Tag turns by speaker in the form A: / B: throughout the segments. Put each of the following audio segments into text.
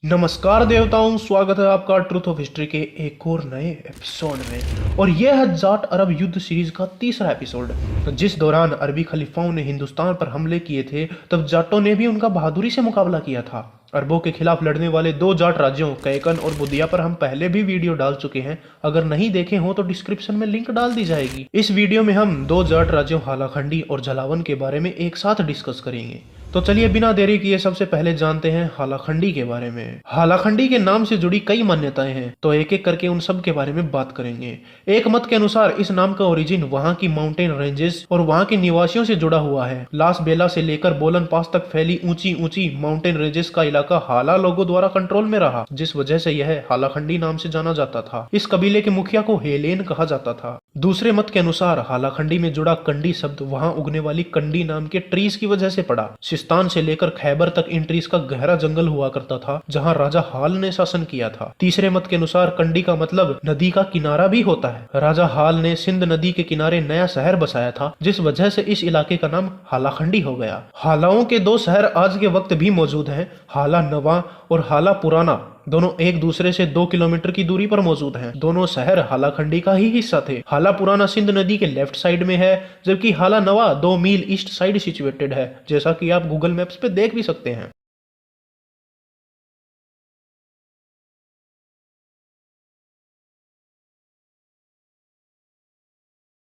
A: नमस्कार देवताओं, स्वागत है आपका ट्रूथ ऑफ हिस्ट्री के एक और नए एपिसोड में। और यह है जाट अरब युद्ध सीरीज का तीसरा एपिसोड। जिस दौरान अरबी खलीफाओं ने हिंदुस्तान पर हमले किए थे, तब जाटों ने भी उनका बहादुरी से मुकाबला किया था। अरबों के खिलाफ लड़ने वाले दो जाट राज्यों कैकन और बुदिया पर हम पहले भी वीडियो डाल चुके हैं। अगर नहीं देखे हो तो डिस्क्रिप्शन में लिंक डाल दी जाएगी। इस वीडियो में हम दो जाट राज्यों हालाखंडी और झलावन के बारे में एक साथ डिस्कस करेंगे। तो चलिए बिना देरी किए सबसे पहले जानते हैं हालाखंडी के बारे में। हालाखंडी के नाम से जुड़ी कई मान्यताएं हैं, तो एक एक करके उन सब के बारे में बात करेंगे। एक मत के अनुसार इस नाम का ओरिजिन वहां की माउंटेन रेंजेस और वहां के निवासियों से जुड़ा हुआ है। लास बेला से लेकर बोलन पास तक फैली ऊंची ऊंची माउंटेन रेंजेस का इलाका हाला लोगों द्वारा कंट्रोल में रहा, जिस वजह से यह हालाखंडी नाम से जाना जाता था। इस कबीले के मुखिया को हेलेन कहा जाता था। दूसरे मत के अनुसार हालाखंडी में जुड़ा कंडी शब्द वहां उगने वाली कंडी नाम के ट्रीज की वजह से पड़ा। सिस्तान से लेकर खैबर तक इन ट्रीज का गहरा जंगल हुआ करता था, जहां राजा हाल ने शासन किया था। तीसरे मत के अनुसार कंडी का मतलब नदी का किनारा भी होता है। राजा हाल ने सिंध नदी के किनारे नया शहर बसाया था, जिस वजह से इस इलाके का नाम हालाखंडी हो गया। हालाओं के दो शहर आज के वक्त भी मौजूद हैं, हाला नवा और हाला पुराना। दोनों एक दूसरे से 2 किलोमीटर की दूरी पर मौजूद हैं। दोनों शहर हालाखंडी का ही हिस्सा थे। हाला पुराना सिंध नदी के लेफ्ट साइड में है, जबकि हाला नवा 2 मील ईस्ट साइड सिचुएटेड है, जैसा कि आप गूगल मैप्स पे देख भी सकते हैं।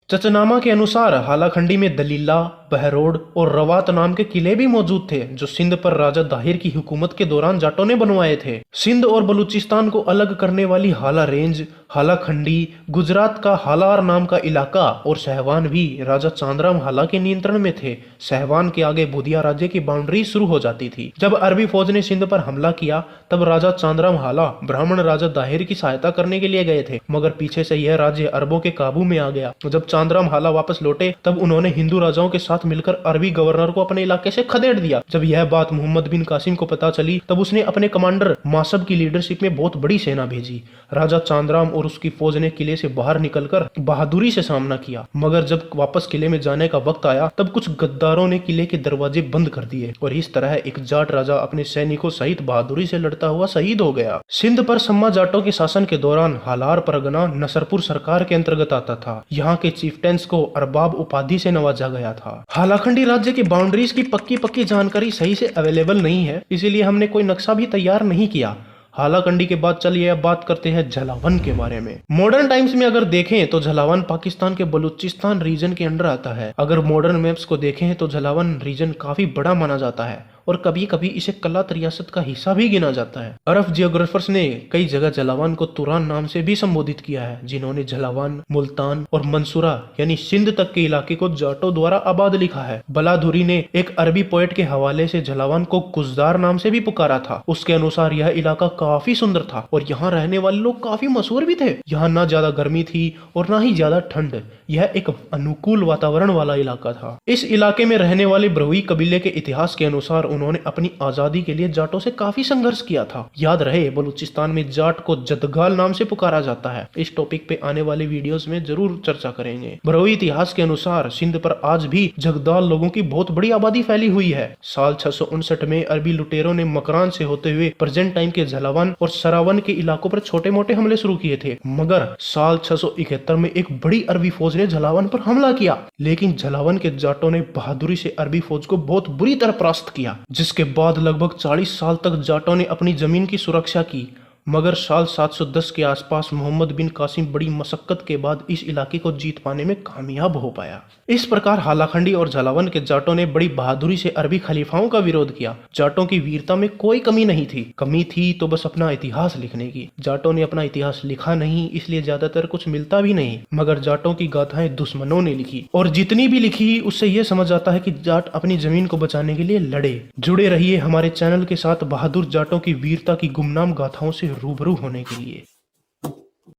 A: चचनामा के अनुसार हालाखंडी में दलीला, बहरोड और रवात नाम के किले भी मौजूद थे, जो सिंध पर राजा दाहिर की हुकूमत के दौरान जाटों ने बनवाए थे। सिंध और बलूचिस्तान को अलग करने वाली हाला रेंज, हालाखंडी, गुजरात का हालार नाम का इलाका और सहवान भी राजा चांदराम हाला के नियंत्रण में थे। सहवान के आगे बुदिया राज्य की बाउंड्री शुरू हो जाती थी। जब अरबी फौज ने सिंध पर हमला किया, तब राजा चांदराम हाला ब्राह्मण राजा दाहिर की सहायता करने के लिए गए थे, मगर पीछे से यह राज्य अरबों के काबू में आ गया। जब चांदराम हाला वापस लौटे, तब उन्होंने हिंदू राजाओं के साथ मिलकर अरबी गवर्नर को अपने इलाके से खदेड़ दिया। जब यह बात मोहम्मद बिन कासिम को पता चली, तब उसने अपने कमांडर मासब की लीडरशिप में बहुत बड़ी सेना भेजी। राजा चांदराम और उसकी फौज ने किले से बाहर निकलकर बहादुरी से सामना किया, मगर जब वापस किले में जाने का वक्त आया, तब कुछ गद्दारों ने किले के दरवाजे बंद कर दिए और इस तरह एक जाट राजा अपने सैनिकों सहित बहादुरी से लड़ता हुआ शहीद हो गया। सिंध पर सम्मा जाटों के शासन के दौरान हालार परगना नसरपुर सरकार के अंतर्गत आता था। यहाँ के चीफ्टेंस को अरबाब उपाधि से नवाजा गया था। हालाखंडी राज्य की बाउंड्रीज की पक्की जानकारी सही से अवेलेबल नहीं है, इसीलिए हमने कोई नक्शा भी तैयार नहीं किया। हालाकंडी के बाद चलिए अब बात करते हैं झलावन के बारे में। मॉडर्न टाइम्स में अगर देखें तो झलावन पाकिस्तान के बलूचिस्तान रीजन के अंडर आता है। अगर मॉडर्न मैप्स को देखें तो झलावन रीजन काफी बड़ा माना जाता है और कभी कभी इसे कलात रियासत का हिस्सा भी गिना जाता है। अरब जियोग्राफर्स ने कई जगह झलावन को तुरान नाम से भी संबोधित किया है, जिन्होंने झलावन, मुल्तान और मंसूरा यानी सिंध तक के इलाके को जाटों द्वारा आबाद लिखा है। बलाधुरी ने एक अरबी पोएट के हवाले से झलावन को कुजदार नाम से भी पुकारा था। उसके अनुसार यह इलाका काफी सुंदर था और यहाँ रहने वाले लोग काफी मशहूर भी थे। यहाँ ना ज्यादा गर्मी थी और ना ही ज्यादा ठंड। यह एक अनुकूल वातावरण वाला इलाका था। इस इलाके में रहने वाले ब्रहुई कबीले के इतिहास के अनुसार उन्होंने अपनी आजादी के लिए जाटों से काफी संघर्ष किया था। याद रहे, बलूचिस्तान में जाट को जदगाल नाम से पुकारा जाता है। इस टॉपिक पे आने वाले वीडियोस में जरूर चर्चा करेंगे। ब्रहुई इतिहास के अनुसार सिंध पर आज भी जगदाल लोगों की बहुत बड़ी आबादी फैली हुई है। साल 659 में अरबी लुटेरों ने मकरान से होते हुए प्रेजेंट टाइम के झलावन और सरावन के इलाकों पर छोटे मोटे हमले शुरू किए थे, मगर साल 671 में एक बड़ी अरबी फौज ने झलावन पर हमला किया। लेकिन झलावन के जाटों ने बहादुरी से अरबी फौज को बहुत बुरी तरह परास्त किया, जिसके बाद लगभग 40 साल तक जाटों ने अपनी जमीन की सुरक्षा की। मगर साल 710 के आसपास मोहम्मद बिन कासिम बड़ी मशक्कत के बाद इस इलाके को जीत पाने में कामयाब हो पाया। इस प्रकार हालाखंडी और झलावन के जाटों ने बड़ी बहादुरी से अरबी खलीफाओं का विरोध किया। जाटों की वीरता में कोई कमी नहीं थी, कमी थी तो बस अपना इतिहास लिखने की। जाटों ने अपना इतिहास लिखा नहीं, इसलिए ज्यादातर कुछ मिलता भी नहीं, मगर जाटों की गाथाएं दुश्मनों ने लिखी और जितनी भी लिखी उससे यह समझ आता है कि जाट अपनी जमीन को बचाने के लिए लड़े। जुड़े रहिए हमारे चैनल के साथ बहादुर जाटों की वीरता की गुमनाम गाथाओं से रूबरू होने के लिए।